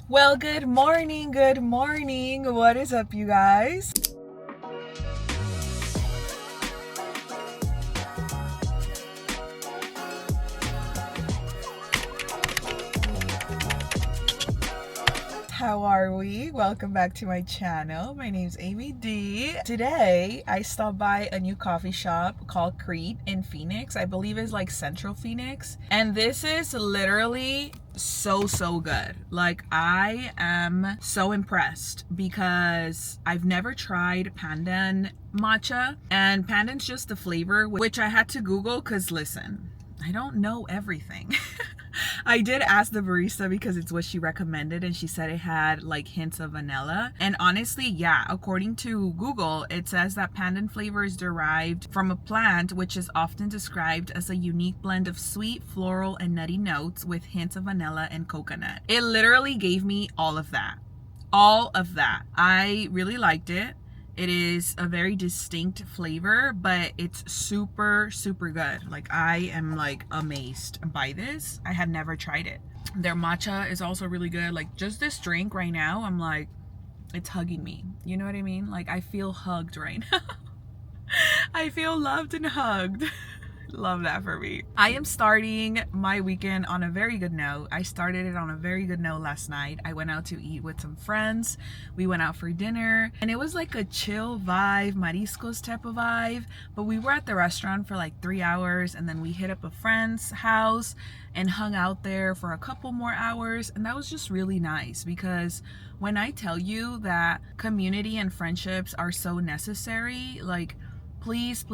Well, good morning, good morning. What is up, you guys? How are we? Welcome back to my channel. My name's Amy D. Today, I stopped by a new coffee shop called Crete in Phoenix. I believe it's like Central Phoenix. And this is literally so good. Like, I am so impressed because I've never tried pandan matcha, and pandan's just the flavor, which I had to Google because listen, I don't know everything. I did ask the barista because it's what she recommended, and she said it had like hints of vanilla. And honestly, yeah, according to Google, it says that pandan flavor is derived from a plant which is often described as a unique blend of sweet, floral, and nutty notes with hints of vanilla and coconut. It literally gave me all of that. All of that. I really liked it. It is a very distinct flavor, but it's super good. Like, I am like amazed by this. I had never tried it. Their matcha is also really good. Like, just this drink right now, I'm like, it's hugging me. You know what I mean? Like, I feel hugged right now. I feel loved and hugged. Love that for me. I am starting my weekend on a very good note. I started it on a very good note last night. I went out to eat with some friends. We went out for dinner, and it was like a chill vibe, mariscos type of vibe. But we were at the restaurant for like 3 hours, and then we hit up a friend's house and hung out there for a couple more hours. And that was just really nice, because when I tell you that community and friendships are so necessary, like, please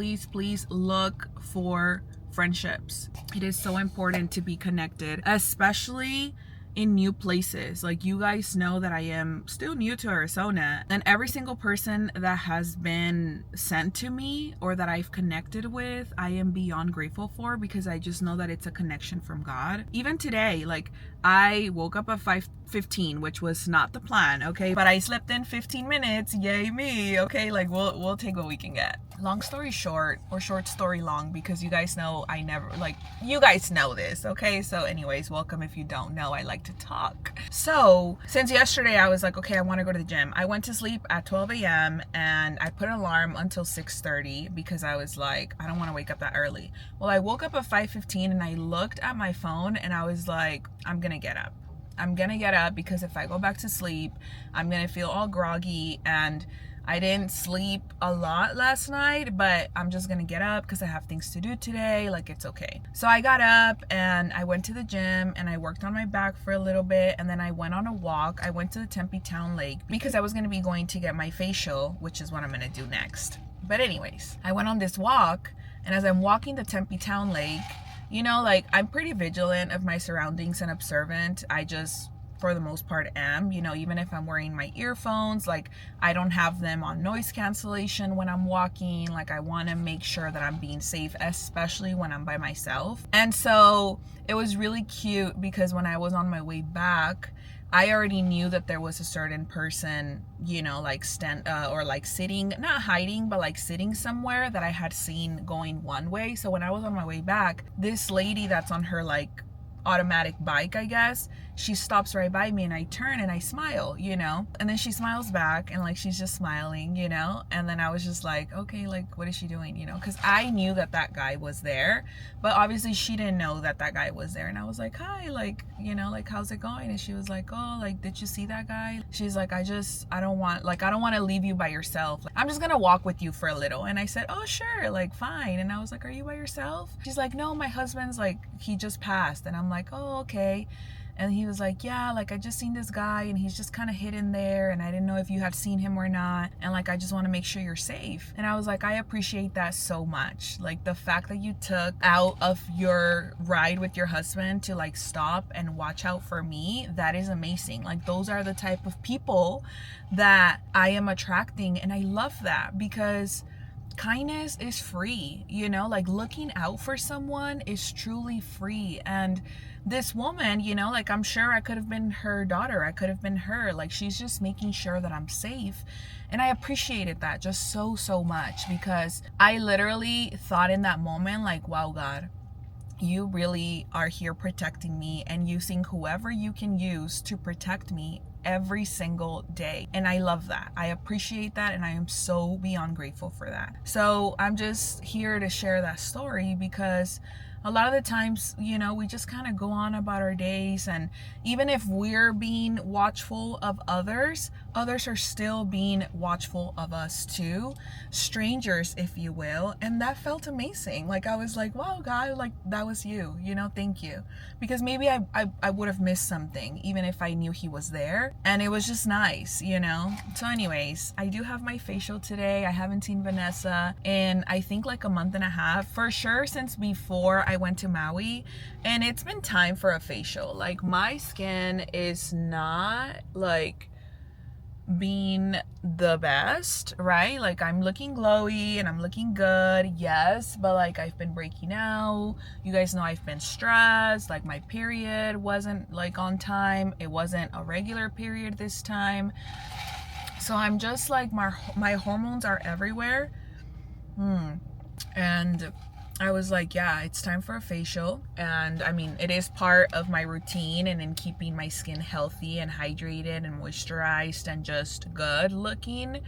look for friendships. It is so important to be connected, especially in new places. Like, you guys know that I am still new to Arizona, and every single person that has been sent to me or that I've connected with, I am beyond grateful for, because I just know that it's a connection from God. Even today, like, I woke up at 5:15, which was not the plan, okay, but I slept in 15 minutes. Yay me. Okay, like, we'll take what we can get. Long story short, or short story long, because you guys know I never, like, you guys know this, okay? So anyways, welcome if you don't know. I like to talk. So since yesterday, I was like, okay, I want to go to the gym. I went to sleep at 12 a.m. and I put an alarm until 6:30 because I was like, I don't want to wake up that early. Well, I woke up at 5:15 and I looked at my phone and I was like, I'm gonna get up. I'm gonna get up, because if I go back to sleep, I'm gonna feel all groggy, and I didn't sleep a lot last night, but I'm just gonna get up because I have things to do today. Like, it's okay. So I got up and I went to the gym and I worked on my back for a little bit, and then I went on a walk. I went to the Tempe Town Lake because I was gonna be going to get my facial, which is what I'm gonna do next. But anyways, I went on this walk, and as I'm walking the Tempe Town Lake, you know, like, I'm pretty vigilant of my surroundings and observant. I just, for the most part, am, you know, even if I'm wearing my earphones, like, I don't have them on noise cancellation when I'm walking. Like, I want to make sure that I'm being safe, especially when I'm by myself. And so it was really cute, because when I was on my way back, I already knew that there was a certain person, you know, like or like sitting, not hiding, but like sitting somewhere that I had seen going one way. So when I was on my way back, this lady that's on her like automatic bike, I guess, she stops right by me, and I turn and I smile, you know, and then she smiles back, and like, she's just smiling, you know, and then I was just like, okay, like, what is she doing, you know, because I knew that that guy was there, but obviously she didn't know that that guy was there. And I was like, hi, like, you know, like, how's it going? And she was like, oh, like, did you see that guy? She's like, I don't want to leave you by yourself. Like, I'm just gonna walk with you for a little. And I said, oh, sure, like, fine. And I was like, are you by yourself? She's like, no, my husband's, like, he just passed. And I'm like, oh, okay. And he was like, yeah, like, I just seen this guy, and he's just kind of hidden there, and I didn't know if you had seen him or not, and like, I just want to make sure you're safe. And I was like, I appreciate that so much. Like, the fact that you took out of your ride with your husband to like stop and watch out for me, that is amazing. Like, those are the type of people that I am attracting, and I love that, because kindness is free, you know, like, looking out for someone is truly free. And this woman, you know, like, I'm sure I could have been her daughter, I could have been her, like, she's just making sure that I'm safe. And I appreciated that just so much, because I literally thought in that moment, like, wow, God, you really are here protecting me and using whoever you can use to protect me every single day. And I love that. I appreciate that, and I am so beyond grateful for that. So I'm just here to share that story because a lot of the times, you know, we just kind of go on about our days, and even if we're being watchful of others, others are still being watchful of us too, strangers if you will. And that felt amazing. Like I was like, wow, God, like that was you, you know, thank you. Because maybe I would have missed something even if I knew he was there, and it was just nice, you know. So anyways, I do have my facial today. I haven't seen Vanessa in I think like a month and a half for sure, since before I went to Maui, and it's been time for a facial. Like my skin is not like being the best, right? Like I'm looking glowy and I'm looking good, yes, but like I've been breaking out. You guys know I've been stressed. Like my period wasn't like on time. It wasn't a regular period this time. So I'm just like my hormones are everywhere. And I was like, yeah, it's time for a facial. And I mean, it is part of my routine and in keeping my skin healthy and hydrated and moisturized and just good looking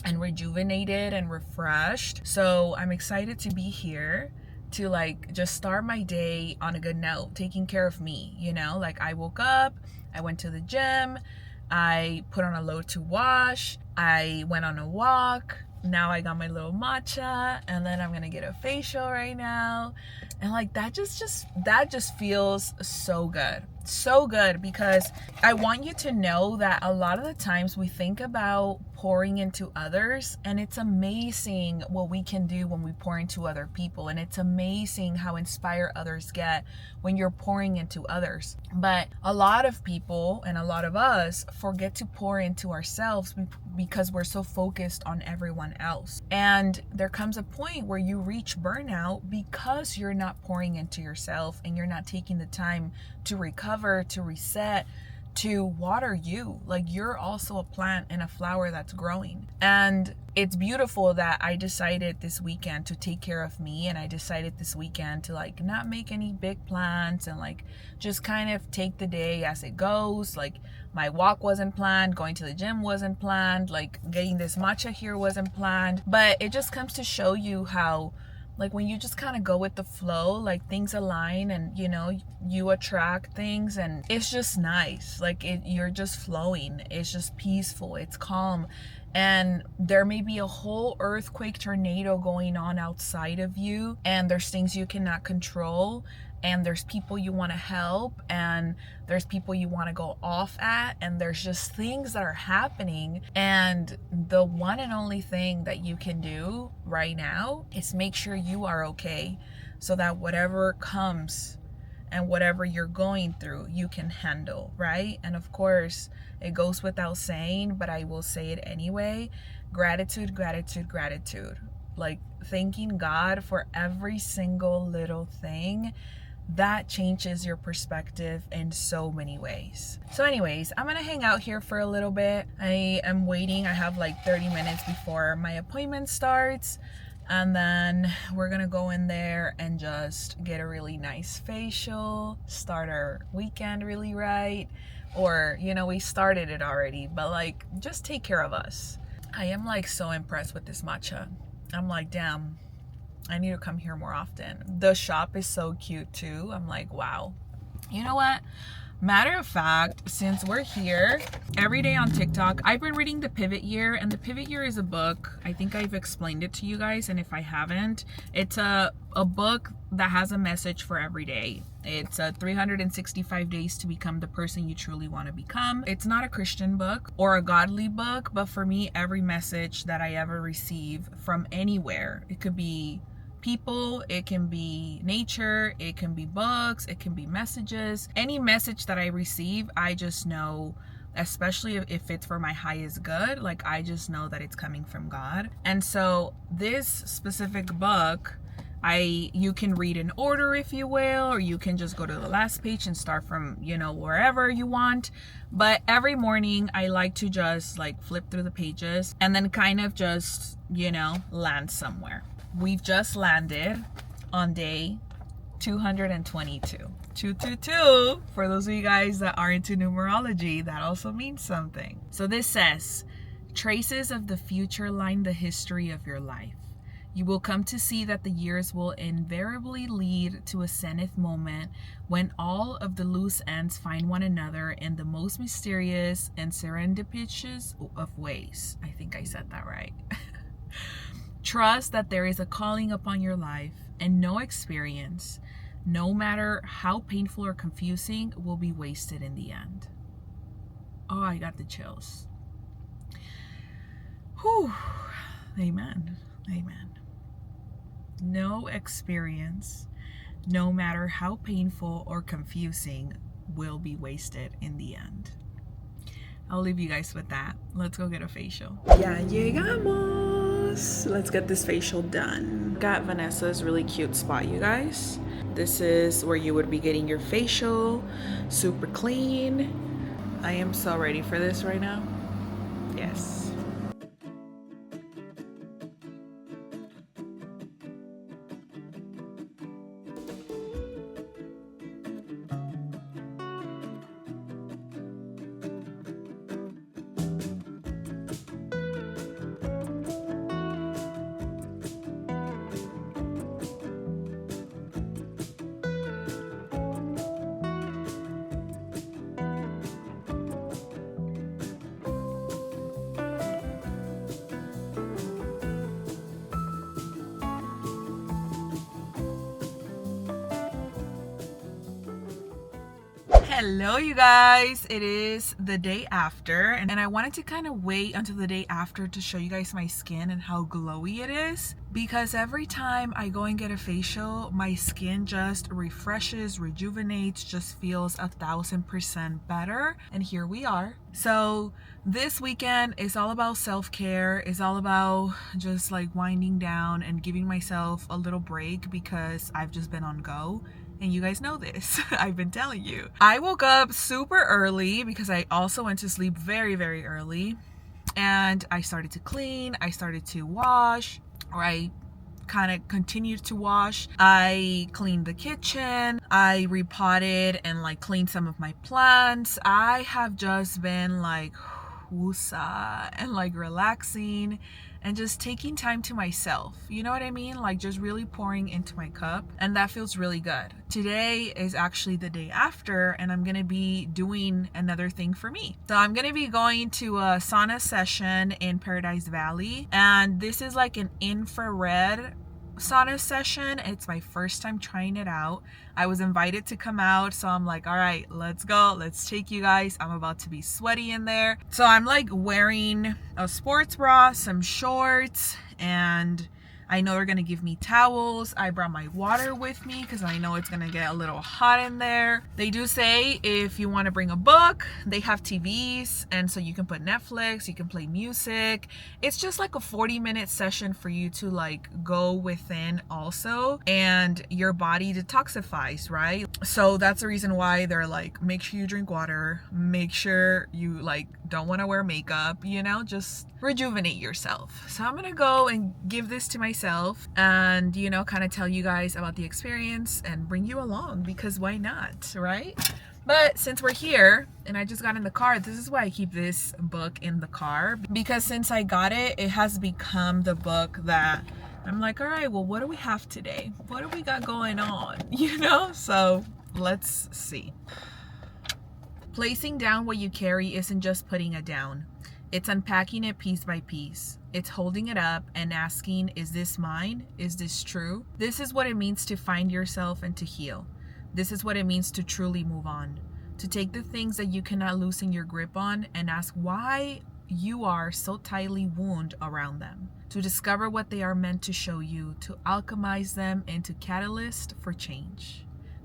and rejuvenated and refreshed. So I'm excited to be here to like just start my day on a good note, taking care of me, you know. Like I woke up, I went to the gym, I put on a load to wash, I went on a walk. Now I got my little matcha, and then I'm gonna get a facial right now, and like that just feels so good, because I want you to know that a lot of the times we think about pouring into others, and it's amazing what we can do when we pour into other people, and it's amazing how inspired others get when you're pouring into others. But a lot of people and a lot of us forget to pour into ourselves because we're so focused on everyone else. And there comes a point where you reach burnout because you're not pouring into yourself and you're not taking the time to recover, to reset, to water you. Like you're also a plant and a flower that's growing. And it's beautiful that I decided this weekend to take care of me, and I decided this weekend to like not make any big plans and like just kind of take the day as it goes. Like my walk wasn't planned, going to the gym wasn't planned, like getting this matcha here wasn't planned, but it just comes to show you how like when you just kind of go with the flow, like things align, and you know, you attract things, and it's just nice. Like you're just flowing. It's just peaceful. It's calm. And there may be a whole earthquake tornado going on outside of you, and there's things you cannot control, and there's people you want to help, and there's people you want to go off at, and there's just things that are happening. And the one and only thing that you can do right now is make sure you are okay, so that whatever comes and whatever you're going through, you can handle, right? And of course, it goes without saying, but I will say it anyway. Gratitude, gratitude, gratitude. Like thanking God for every single little thing. That changes your perspective in so many ways. So anyways, I'm gonna hang out here for a little bit. I am waiting. I have like 30 minutes before my appointment starts. And then we're gonna go in there and just get a really nice facial, start our weekend really right. Or, you know, we started it already, but like just take care of us. I am like so impressed with this matcha. I'm like, damn, I need to come here more often. The shop is so cute too. I'm like, wow. You know what? Matter of fact, since we're here every day on TikTok, I've been reading The Pivot Year, and The Pivot Year is a book. I think I've explained it to you guys, and if I haven't, it's a book that has a message for every day. It's 365 days to become the person you truly want to become. It's not a Christian book or a godly book, but for me, every message that I ever receive from anywhere, it could be people, it can be nature, it can be books, it can be messages. Any message that I receive, I just know, especially if it's for my highest good, like I just know that it's coming from God. And so this specific book, you can read in order if you will, or you can just go to the last page and start from, you know, wherever you want. But every morning I like to just like flip through the pages and then kind of just, you know, land somewhere. We've just landed on day 222. 222, for those of you guys that are into numerology, that also means something. So this says, traces of the future line the history of your life. You will come to see that the years will invariably lead to a zenith moment when all of the loose ends find one another in the most mysterious and serendipitous of ways. I think I said that right. Trust that there is a calling upon your life, and no experience, no matter how painful or confusing, will be wasted in the end. Oh, I got the chills. Whew. Amen. Amen. No experience, no matter how painful or confusing, will be wasted in the end. I'll leave you guys with that. Let's go get a facial. Ya llegamos. Let's get this facial done. Got Vanessa's really cute spot, you guys. This is where you would be getting your facial. Super clean. I am so ready for this right now. Yes. Hello you guys, it is the day after and I wanted to kind of wait until the day after to show you guys my skin and how glowy it is, because every time I go and get a facial my skin just refreshes, rejuvenates, just feels 1000% better. And here we are. So this weekend is all about self-care, it's all about just like winding down and giving myself a little break because I've just been on go. And you guys know this. I've been telling you. I woke up super early because I also went to sleep very, very early. And I started to clean. I started to wash. Or I kind of continued to wash. I cleaned the kitchen. I repotted and like cleaned some of my plants. I have just been like woosah and like relaxing and just taking time to myself, you know what I mean? Like just really pouring into my cup, and that feels really good. Today is actually the day after and I'm gonna be doing another thing for me. So I'm gonna be going to a sauna session in Paradise Valley, and this is like an infrared sauna session. It's my first time trying it out. I was invited to come out, so I'm like, all right, let's go, let's take you guys. I'm about to be sweaty in there. So I'm like wearing a sports bra, some shorts, and I know they're gonna give me towels. I brought my water with me because I know it's gonna get a little hot in there. They do say if you want to bring a book, they have TVs, and so you can put Netflix, you can play music. It's just like a 40-minute session for you to like go within also, and your body detoxifies, right? So that's the reason why they're like, make sure you drink water, make sure you like don't want to wear makeup, you know, just rejuvenate yourself. So I'm gonna go and give this to myself and, you know, kind of tell you guys about the experience and bring you along, because why not, right? But since we're here and I just got in the car, this is why I keep this book in the car, because since I got it, it has become the book that I'm like, all right, well, what do we have today? What do we got going on? You know, so let's see. Placing down what you carry isn't just putting it down. It's unpacking it piece by piece. It's holding it up and asking, is this mine? Is this true? This is what it means to find yourself and to heal. This is what it means to truly move on. To take the things that you cannot loosen your grip on and ask why you are so tightly wound around them. To discover what they are meant to show you. To alchemize them into catalyst for change.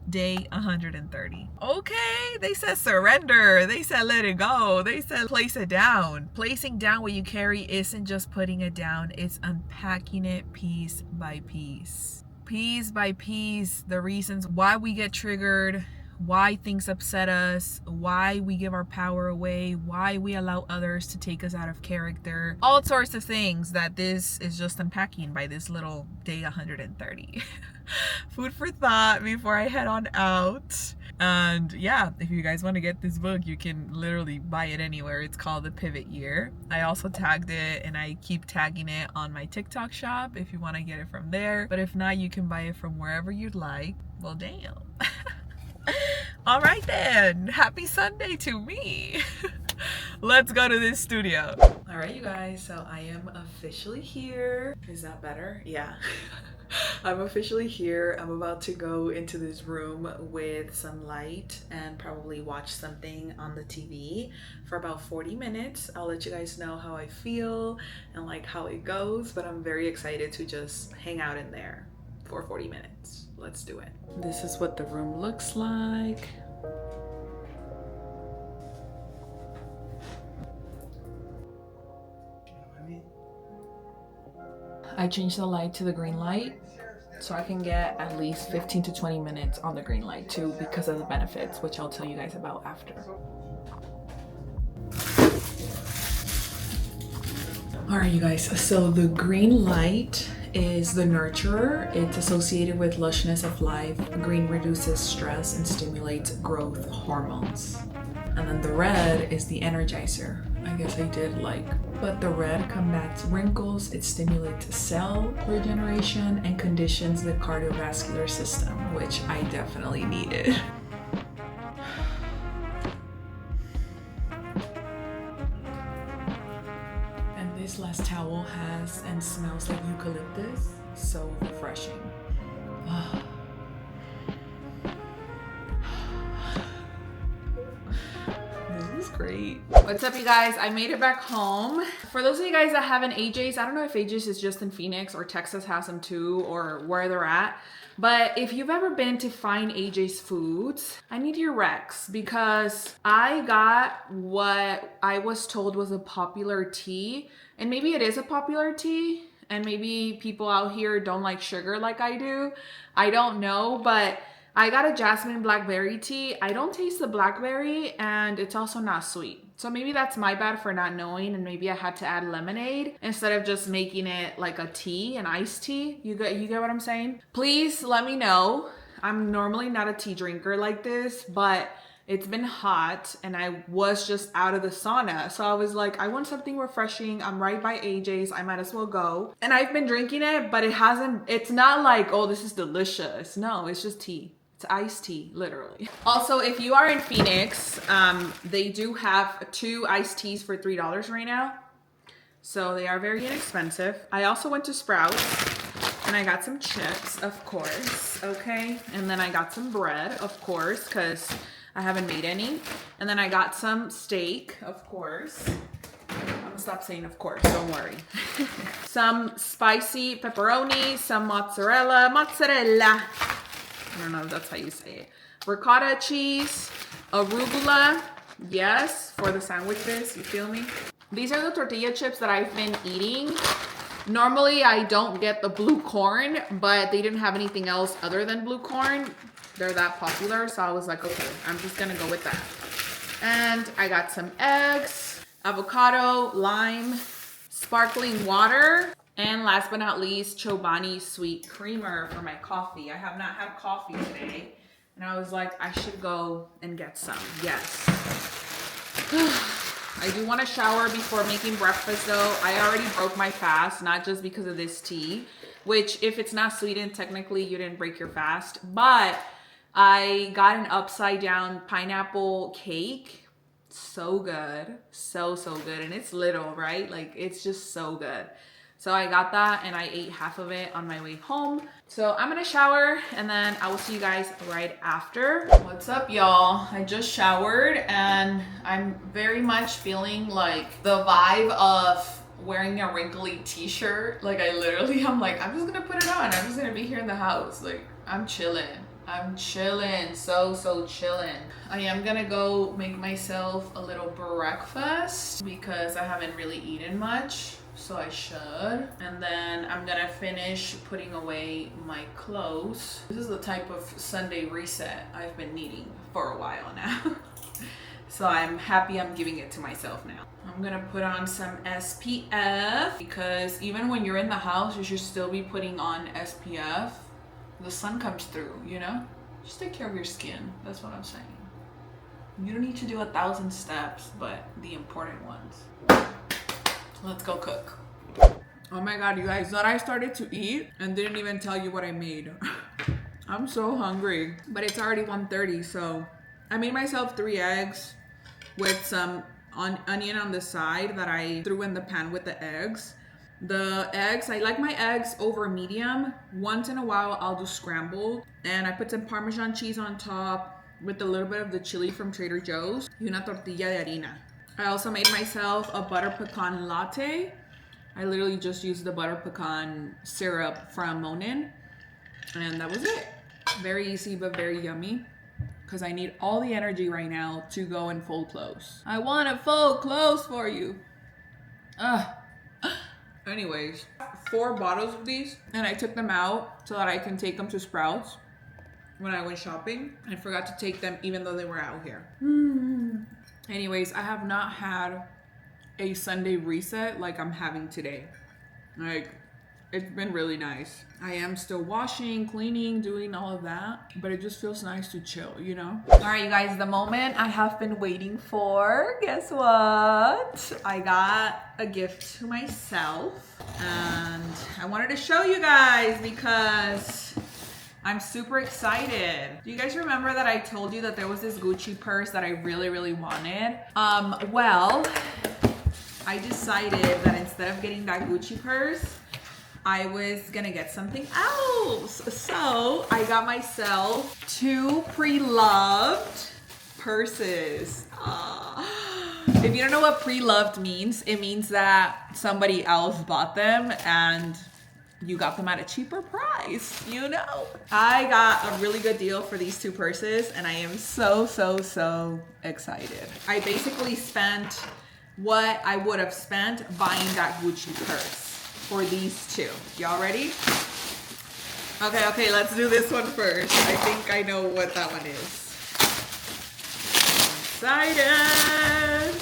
Day 130. Okay, they said surrender. They said let it go. They said place it down. Placing down what you carry isn't just putting it down. It's unpacking it piece by piece. Piece by piece. The reasons why we get triggered, why things upset us, why we give our power away, why we allow others to take us out of character, all sorts of things that this is just unpacking by this little day 130. Food for thought before I head on out. And yeah, if you guys want to get this book, you can literally buy it anywhere. It's called The Pivot Year. I also tagged it and I keep tagging it on my TikTok shop if you want to get it from there. But if not, you can buy it from wherever you'd like. Well, damn. All right then, happy Sunday to me. Let's go to this studio. All right, you guys, so I am officially here. Is that better? Yeah. I'm officially here. I'm about to go into this room with some light and probably watch something on the TV for about 40 minutes. I'll let you guys know how I feel and like how it goes, but I'm very excited to just hang out in there for 40 minutes. Let's do it. This is what the room looks like. I changed the light to the green light so I can get at least 15 to 20 minutes on the green light too, because of the benefits, which I'll tell you guys about after. All right, you guys, so the green light is the nurturer. It's associated with lushness of life. Green reduces stress and stimulates growth hormones. And then the red is the energizer. I guess I did like, but the red combats wrinkles, it stimulates cell regeneration and conditions the cardiovascular system, which I definitely needed. And this last towel has and smells like eucalyptus. So refreshing. Great. What's up, you guys? I made it back home. For those of you guys that have an AJ's, I don't know if AJ's is just in Phoenix or Texas has them too, or where they're at. But if you've ever been to Fine AJ's Foods, I need your recs because I got what I was told was a popular tea, and maybe it is a popular tea, and maybe people out here don't like sugar like I do. I don't know, but I got a jasmine blackberry tea. I don't taste the blackberry and it's also not sweet. So maybe that's my bad for not knowing, and maybe I had to add lemonade instead of just making it like a tea, an iced tea. You get what I'm saying? Please let me know. I'm normally not a tea drinker like this, but it's been hot and I was just out of the sauna. So I was like, I want something refreshing. I'm right by AJ's. I might as well go. And I've been drinking it, but it's not like, oh, this is delicious. No, it's just tea. It's iced tea, literally. Also, if you are in Phoenix, they do have 2 iced teas for $3 right now. So they are very inexpensive. I also went to Sprouts and I got some chips, of course, okay? And then I got some bread, of course, because I haven't made any. And then I got some steak, of course. I'm gonna stop saying of course, don't worry. Some spicy pepperoni, some mozzarella. I don't know if that's how you say it. Ricotta cheese, arugula, yes, for the sandwiches, you feel me? These are the tortilla chips that I've been eating. Normally, I don't get the blue corn, but they didn't have anything else other than blue corn. They're that popular, so I was like, okay, I'm just gonna go with that. And I got some eggs, avocado, lime, sparkling water, and last but not least, Chobani sweet creamer for my coffee. I have not had coffee today, and I was like, I should go and get some. Yes. I do want to shower before making breakfast though. I already broke my fast, not just because of this tea, which if it's not sweetened, technically you didn't break your fast, but I got an upside down pineapple cake. So good. So good. And it's little, right? Like it's just so good. So I got that and I ate half of it on my way home. So I'm gonna shower and then I will see you guys right after. What's up, y'all? I just showered and I'm very much feeling like the vibe of wearing a wrinkly t-shirt. Like I literally, I'm like, I'm just gonna put it on. I'm just gonna be here in the house. Like I'm chilling. I'm chilling, so chilling. I am gonna go make myself a little breakfast because I haven't really eaten much, so I should. And then I'm gonna finish putting away my clothes. This is the type of Sunday reset I've been needing for a while now. So I'm happy I'm giving it to myself now. I'm gonna put on some SPF because even when you're in the house, you should still be putting on SPF. The sun comes through, you know? Just take care of your skin. That's what I'm saying. You don't need to do 1,000 steps, but the important ones. Let's go cook. Oh my God, you guys, thought I started to eat and didn't even tell you what I made. I'm so hungry, but it's already 1:30, so I made myself 3 eggs with some onion on the side that I threw in the pan with the eggs. The eggs, I like my eggs over medium. Once in a while, I'll do scrambled. And I put some Parmesan cheese on top with a little bit of the chili from Trader Joe's. Y una tortilla de harina. I also made myself a butter pecan latte. I literally just used the butter pecan syrup from Monin. And that was it. Very easy, but very yummy. Because I need all the energy right now to go and fold clothes. I want to fold clothes for you. Anyways, 4 bottles of these, and I took them out so that I can take them to Sprouts when I went shopping. I forgot to take them even though they were out here. Anyways, I have not had a Sunday reset like I'm having today. Like, it's been really nice. I am still washing, cleaning, doing all of that, but it just feels nice to chill, you know? All right, you guys, the moment I have been waiting for, guess what? I got a gift to myself, and I wanted to show you guys because I'm super excited. Do you guys remember that I told you that there was this Gucci purse that I really wanted? Well, I decided that instead of getting that Gucci purse, I was gonna get something else. So I got myself 2 pre-loved purses. If you don't know what pre-loved means, it means that somebody else bought them and you got them at a cheaper price, you know? I got a really good deal for these 2 purses and I am so excited. I basically spent what I would have spent buying that Gucci purse for these 2. Y'all ready? Okay, let's do this one first. I think I know what that one is. I'm excited.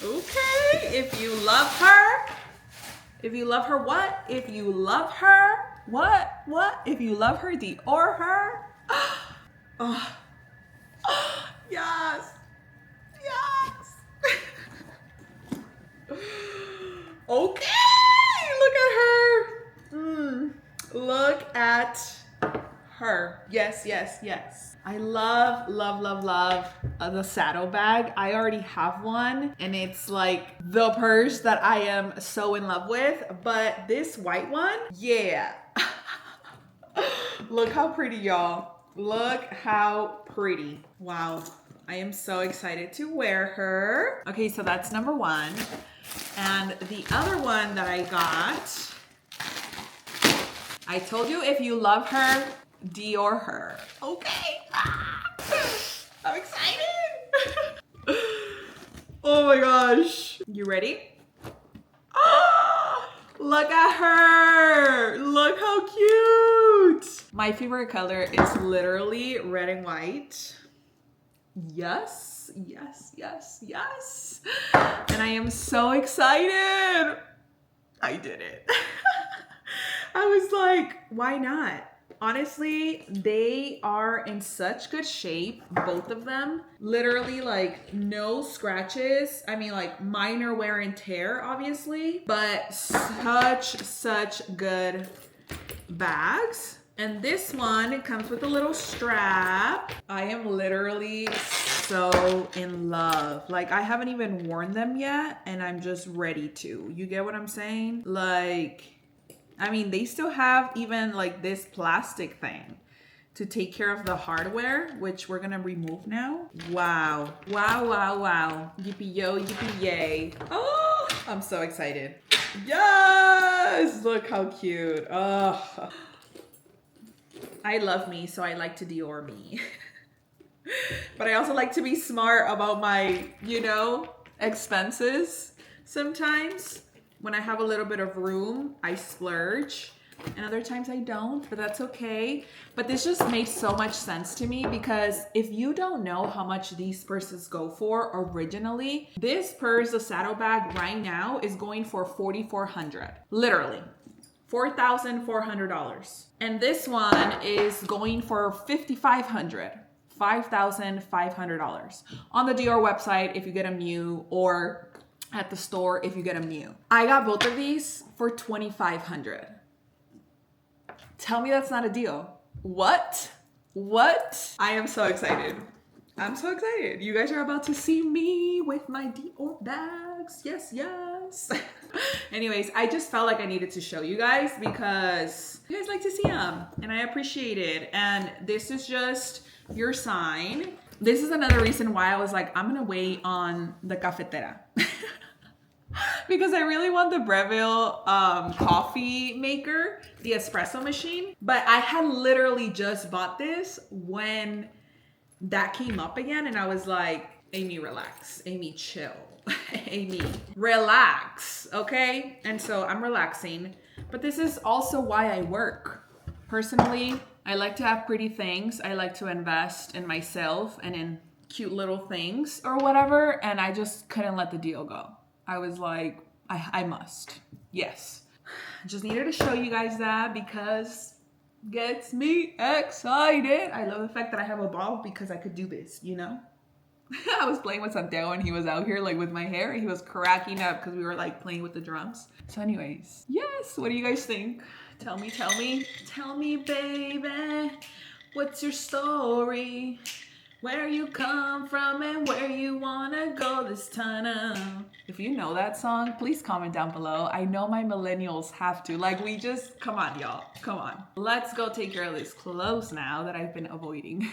Okay, if you love her. If you love her what? If you love her what? If you love her, Dior her. Oh. Yes. Okay. Look at her. Look at her. Yes. I love the saddle bag. I already have one and it's like the purse that I am so in love with, but this white one, yeah. Look how pretty, y'all. Look how pretty. Wow. I am so excited to wear her. Okay, so that's number 1. And the other one that I got, I told you if you love her, Dior her. Okay. I'm excited. Oh my gosh. You ready? Look at her. Look how cute. My favorite color is literally red and white. Yes. And I am so excited. I did it. I was like, why not? Honestly, they are in such good shape, both of them. Literally like no scratches. I mean like minor wear and tear, obviously, but such good bags. And this one comes with a little strap. I am literally so in love. Like I haven't even worn them yet and I'm just ready to. You get what I'm saying? Like, I mean, they still have even like this plastic thing to take care of the hardware, which we're gonna remove now. Wow. Yippee yo, yippee yay. Oh, I'm so excited. Yes, look how cute. Oh. I love me, so I like to Dior me. But I also like to be smart about my, you know, expenses. Sometimes when I have a little bit of room, I splurge. And other times I don't, but that's okay. But this just made so much sense to me because if you don't know how much these purses go for originally, this purse, the saddlebag right now is going for $4,400. Literally. $4,400. And this one is going for $5,500. $5,500 on the Dior website if you get a Miu, or at the store if you get a Miu. I got both of these for $2,500. Tell me that's not a deal. What? What? I am so excited. I'm so excited. You guys are about to see me with my Dior bags. Yes, yes. Anyways, I just felt like I needed to show you guys because you guys like to see them and I appreciate it. And this is just your sign. This is another reason why I was like, I'm gonna wait on the cafetera. Because I really want the Breville coffee maker, the espresso machine. But I had literally just bought this when that came up again. And I was like, Amy, relax. Amy, chill. Amy, relax, okay? And so I'm relaxing. But this is also why I work. Personally, I like to have pretty things. I like to invest in myself and in cute little things or whatever. And I just couldn't let the deal go. I was like, I must. Yes. Just needed to show you guys that because it gets me excited. I love the fact that I have a ball because I could do this, you know? I was playing with Santiago and he was out here like with my hair and he was cracking up because we were like playing with the drums. So anyways, yes, what do you guys think? Tell me, baby, what's your story? Where you come from and where you wanna go this time. If you know that song, please comment down below. I know my millennials have to. Like we just, come on y'all, come on. Let's go take care of this clothes now that I've been avoiding.